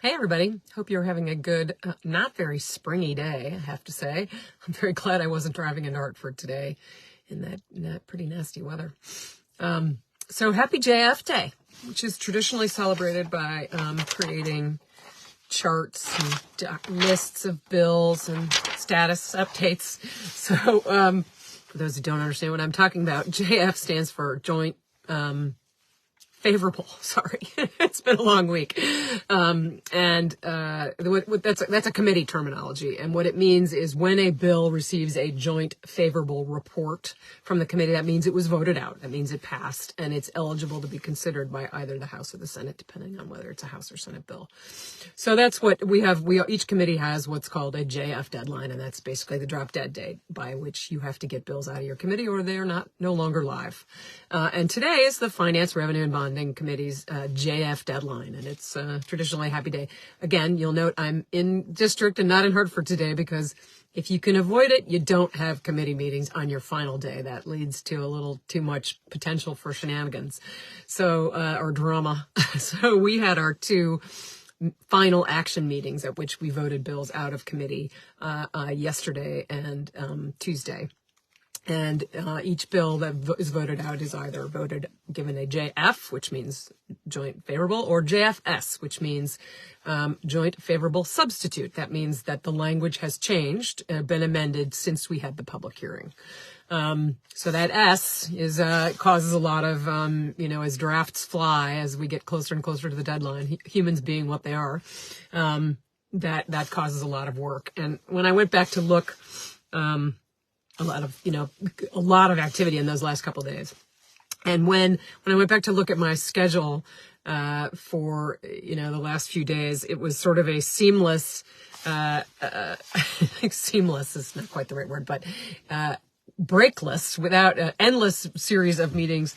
Hey everybody, hope you're having a good, not very springy day, I have to say. I'm very glad I wasn't driving into Hartford today in that pretty nasty weather. So happy JF Day, which is traditionally celebrated by creating charts and lists of bills and status updates. So for those who don't understand what I'm talking about, JF stands for Joint Favorable. Sorry, it's been a long week. That's a committee terminology. And what it means is when a bill receives a joint favorable report from the committee, that means it was voted out. That means it passed and it's eligible to be considered by either the House or the Senate, depending on whether it's a House or Senate bill. So that's what we have. Each committee has what's called a JF deadline, and that's basically the drop dead date by which you have to get bills out of your committee or they are no longer live. And today is the Finance, Revenue, and Bonding Committee's JF deadline, and it's traditionally a happy day. Again, you'll note I'm in district and not in Hartford today because if you can avoid it, you don't have committee meetings on your final day. That leads to a little too much potential for shenanigans, or drama. So we had our two final action meetings at which we voted bills out of committee yesterday and Tuesday. And each bill that is voted out is either given a JF, which means joint favorable, or JFS, which means joint favorable substitute. That means that the language has changed, been amended since we had the public hearing. So that S is causes a lot of, as drafts fly, as we get closer and closer to the deadline, humans being what they are, that causes a lot of work. And when I went back to look, a lot of activity in those last couple of days. And when I went back to look at my schedule, for, the last few days, it was sort of a seamless, seamless is not quite the right word, but, breakless, without an endless series of meetings,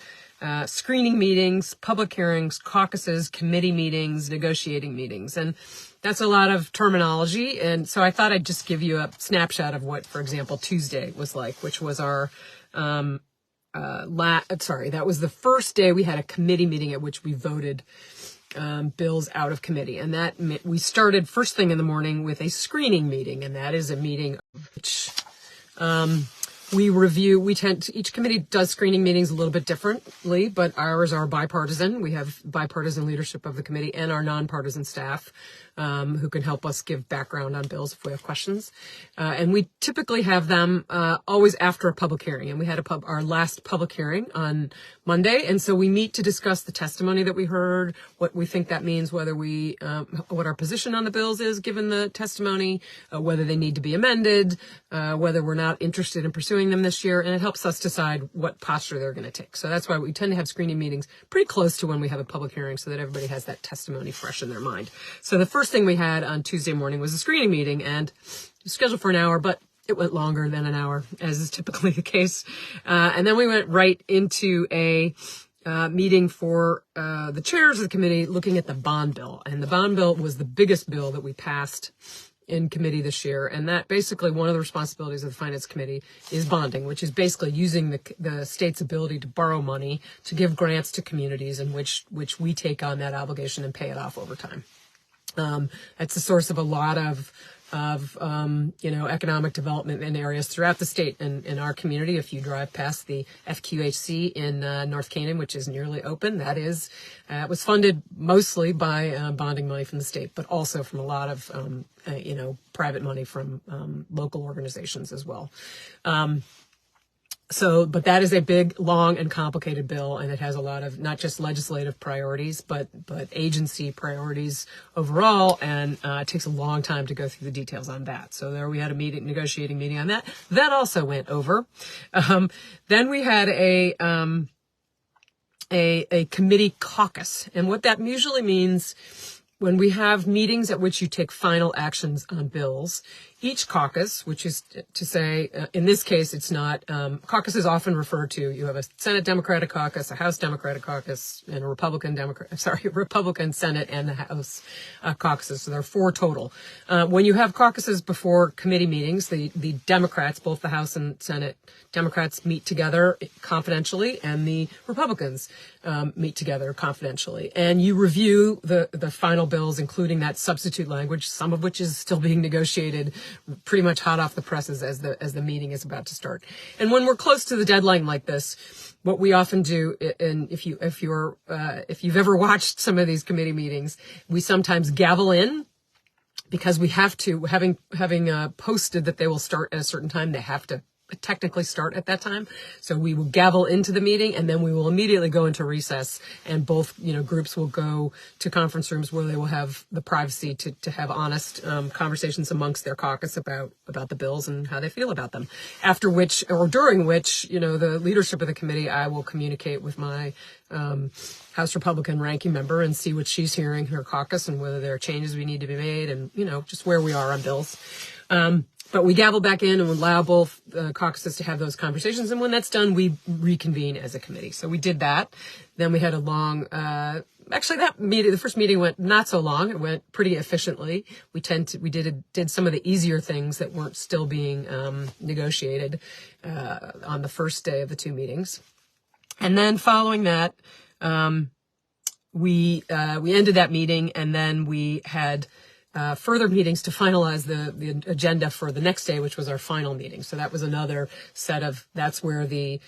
screening meetings, public hearings, caucuses, committee meetings, negotiating meetings. And that's a lot of terminology. And so I thought I'd just give you a snapshot of what, for example, Tuesday was like, which was our, that was the first day we had a committee meeting at which we voted bills out of committee. And that we started first thing in the morning with a screening meeting. And that is a meeting which, each committee does screening meetings a little bit differently, but ours are bipartisan. We have bipartisan leadership of the committee and our nonpartisan staff, who can help us give background on bills if we have questions. And we typically have them, always after a public hearing. And we had our last public hearing on Monday. And so we meet to discuss the testimony that we heard, what we think that means, what our position on the bills is given the testimony, whether they need to be amended, whether we're not interested in pursuing them this year, and it helps us decide what posture they're going to take. So that's why we tend to have screening meetings pretty close to when we have a public hearing so that everybody has that testimony fresh in their mind. So the first thing we had on Tuesday morning was a screening meeting, and it was scheduled for an hour, but it went longer than an hour, as is typically the case. And then we went right into a meeting for the chairs of the committee looking at the bond bill. And the bond bill was the biggest bill that we passed in committee this year, and that basically one of the responsibilities of the Finance Committee is bonding, which is basically using the state's ability to borrow money to give grants to communities in which we take on that obligation and pay it off over time. That's the source of a lot of economic development in areas throughout the state and in our community. If you drive past the FQHC in North Canaan, which is nearly open, that is, was funded mostly by bonding money from the state, but also from a lot of, private money from local organizations as well. But that is a big, long, and complicated bill, and it has a lot of not just legislative priorities, but agency priorities overall, and it takes a long time to go through the details on that. So there we had a negotiating meeting on that. That also went over. Then we had a committee caucus, and what that usually means when we have meetings at which you take final actions on bills each caucus, which is to say, in this case, it's not, caucus is often referred to, you have a Senate Democratic caucus, a House Democratic caucus, and a Republican Senate and the House caucuses. So there are 4 total. When you have caucuses before committee meetings, the Democrats, both the House and Senate Democrats, meet together confidentially, and the Republicans meet together confidentially. And you review the final bills, including that substitute language, some of which is still being negotiated pretty much hot off the presses as the meeting is about to start. And when we're close to the deadline like this, what we often do, and if you've ever watched some of these committee meetings, we sometimes gavel in, because we have to, having posted that they will start at a certain time, they have to technically start at that time. So we will gavel into the meeting, and then we will immediately go into recess, and both, groups will go to conference rooms where they will have the privacy to have honest conversations amongst their caucus about the bills and how they feel about them. After which, or during which, the leadership of the committee, I will communicate with my House Republican ranking member and see what she's hearing in her caucus and whether there are changes we need to be made, and, just where we are on bills. But we gavel back in and allow both caucuses to have those conversations. And when that's done, we reconvene as a committee. So we did that. Then we had a long, actually the first meeting went not so long. It went pretty efficiently. We did some of the easier things that weren't still being negotiated on the first day of the 2 meetings. And then following that, we ended that meeting, and then we had further meetings to finalize the agenda for the next day, which was our final meeting. So that was another set of, that's where the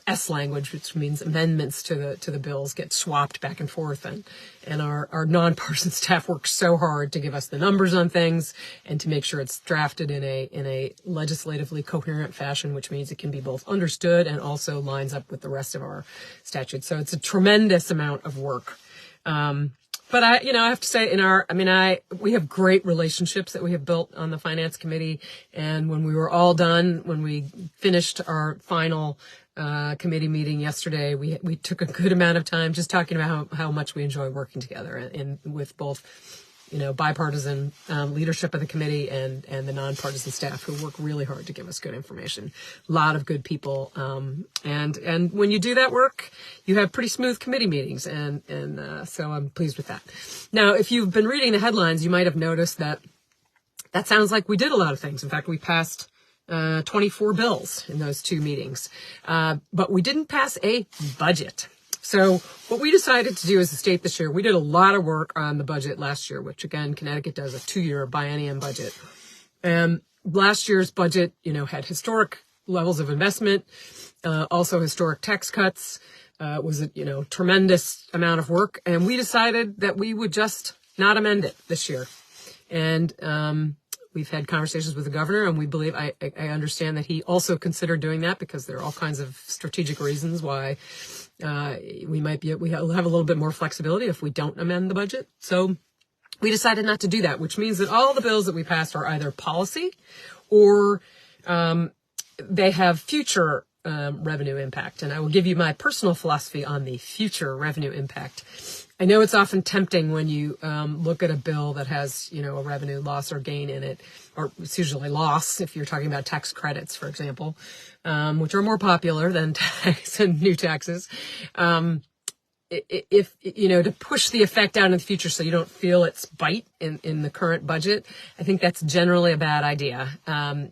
S language, which means amendments to the bills, get swapped back and forth, and our nonpartisan staff works so hard to give us the numbers on things and to make sure it's drafted in a legislatively coherent fashion, which means it can be both understood and also lines up with the rest of our statutes. So it's a tremendous amount of work. But I have to say, we have great relationships that we have built on the Finance Committee. And when we were all done, when we finished our final committee meeting yesterday, we took a good amount of time just talking about how much we enjoy working together, and with both, bipartisan leadership of the committee and the nonpartisan staff who work really hard to give us good information. A lot of good people. And when you do that work, you have pretty smooth committee meetings. And so I'm pleased with that. Now, if you've been reading the headlines, you might have noticed that sounds like we did a lot of things. In fact, we passed 24 bills in those 2 meetings. But we didn't pass a budget. So what we decided to do as a state this year, we did a lot of work on the budget last year, which again, Connecticut does a 2-year biennium budget. And last year's budget, had historic levels of investment, also historic tax cuts, was a, tremendous amount of work. And we decided that we would just not amend it this year. And, we've had conversations with the governor, and we believe, I understand that he also considered doing that, because there are all kinds of strategic reasons why we'll have a little bit more flexibility if we don't amend the budget. So we decided not to do that, which means that all the bills that we passed are either policy or they have future revenue impact. And I will give you my personal philosophy on the future revenue impact. I know it's often tempting when you look at a bill that has, a revenue loss or gain in it, or it's usually loss if you're talking about tax credits, for example, which are more popular than tax and new taxes. If to push the effect out in the future so you don't feel its bite in the current budget, I think that's generally a bad idea.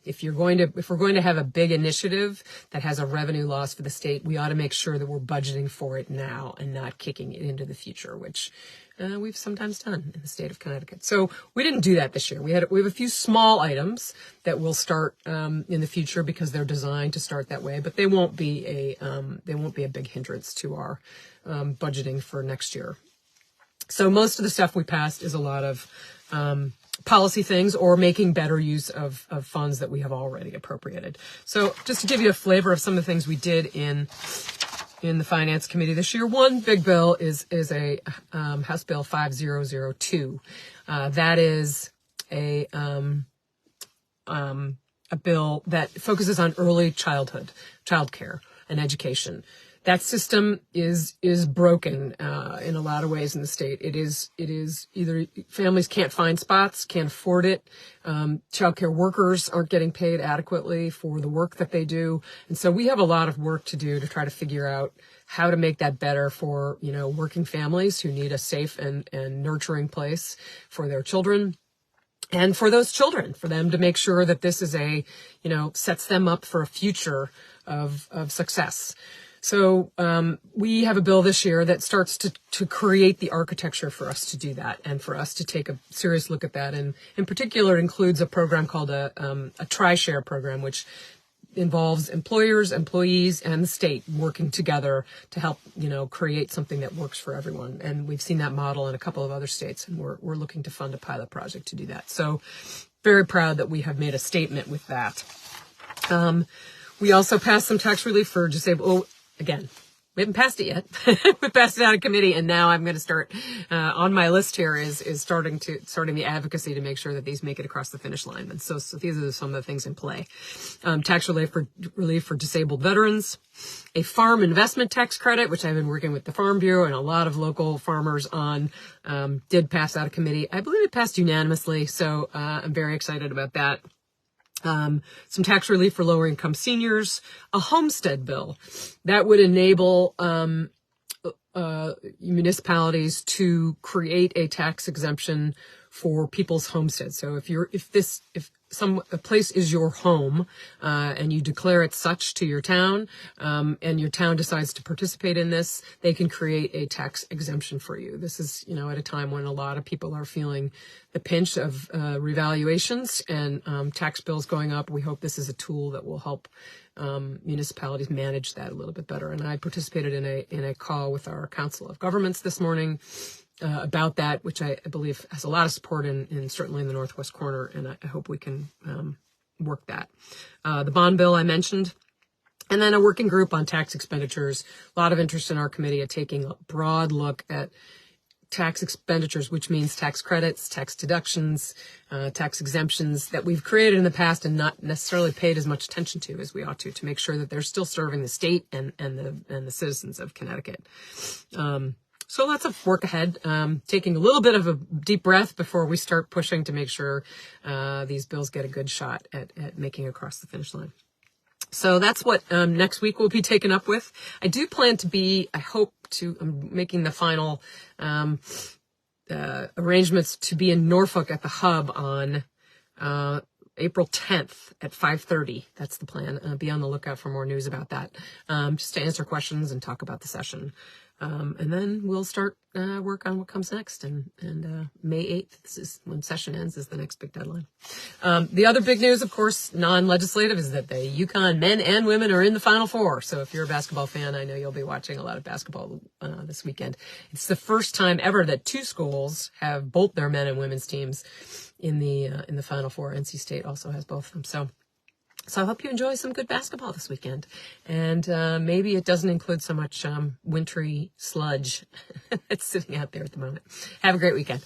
If we're going to have a big initiative that has a revenue loss for the state, we ought to make sure that we're budgeting for it now and not kicking it into the future, which we've sometimes done in the state of Connecticut. So we didn't do that this year. We have a few small items that will start in the future because they're designed to start that way, but they won't be a big hindrance to our budgeting for next year. So most of the stuff we passed is a lot of policy things or making better use of funds that we have already appropriated. So just to give you a flavor of some of the things we did in the Finance Committee this year, one big bill is a House Bill 5002. That is a bill that focuses on early childhood, childcare, and education. that system is broken in a lot of ways in the state. It is either families can't find spots, can't afford it. Childcare workers aren't getting paid adequately for the work that they do, and so we have a lot of work to do to try to figure out how to make that better for working families who need a safe and nurturing place for their children. And for those children, for them to make sure that this is sets them up for a future of success. So we have a bill this year that starts to create the architecture for us to do that and for us to take a serious look at that. And in particular, it includes a program called a TRISHARE program, which involves employers, employees, and the state working together to help, create something that works for everyone. And we've seen that model in a couple of other states, and we're looking to fund a pilot project to do that. So very proud that we have made a statement with that. We also passed some tax relief for disabled. Again, we haven't passed it yet. We passed it out of committee, and now I'm going to start on my list here is starting the advocacy to make sure that these make it across the finish line. And so these are some of the things in play: tax relief for disabled veterans, a farm investment tax credit, which I've been working with the Farm Bureau and a lot of local farmers on, did pass out of committee. I believe it passed unanimously, so I'm very excited about that. Some tax relief for lower income seniors, a homestead bill that would enable municipalities to create a tax exemption for people's homesteads. So if a place is your home, and you declare it such to your town, and your town decides to participate in this, they can create a tax exemption for you. This is, at a time when a lot of people are feeling the pinch of revaluations and tax bills going up. We hope this is a tool that will help municipalities manage that a little bit better. And I participated in a call with our Council of Governments this morning about that, which I believe has a lot of support in certainly in the Northwest corner, and I hope we can work that. The bond bill I mentioned, and then a working group on tax expenditures. A lot of interest in our committee at taking a broad look at tax expenditures, which means tax credits, tax deductions, tax exemptions that we've created in the past and not necessarily paid as much attention to as we ought to make sure that they're still serving the state and the citizens of Connecticut. So lots of work ahead, taking a little bit of a deep breath before we start pushing to make sure these bills get a good shot at making it across the finish line. So that's what next week we'll be taken up with. I do plan to be, I'm making the final arrangements to be in Norfolk at the Hub on April 10th at 5:30. That's the plan. Be on the lookout for more news about that, just to answer questions and talk about the session. And then we'll start work on what comes next. And May 8th, this is when session ends, is the next big deadline. The other big news, of course, non-legislative, is that the UConn men and women are in the Final Four. So if you're a basketball fan, I know you'll be watching a lot of basketball this weekend. It's the first time ever that two schools have both their men and women's teams in the Final Four. NC State also has both of them. So I hope you enjoy some good basketball this weekend. And maybe it doesn't include so much wintry sludge that's sitting out there at the moment. Have a great weekend.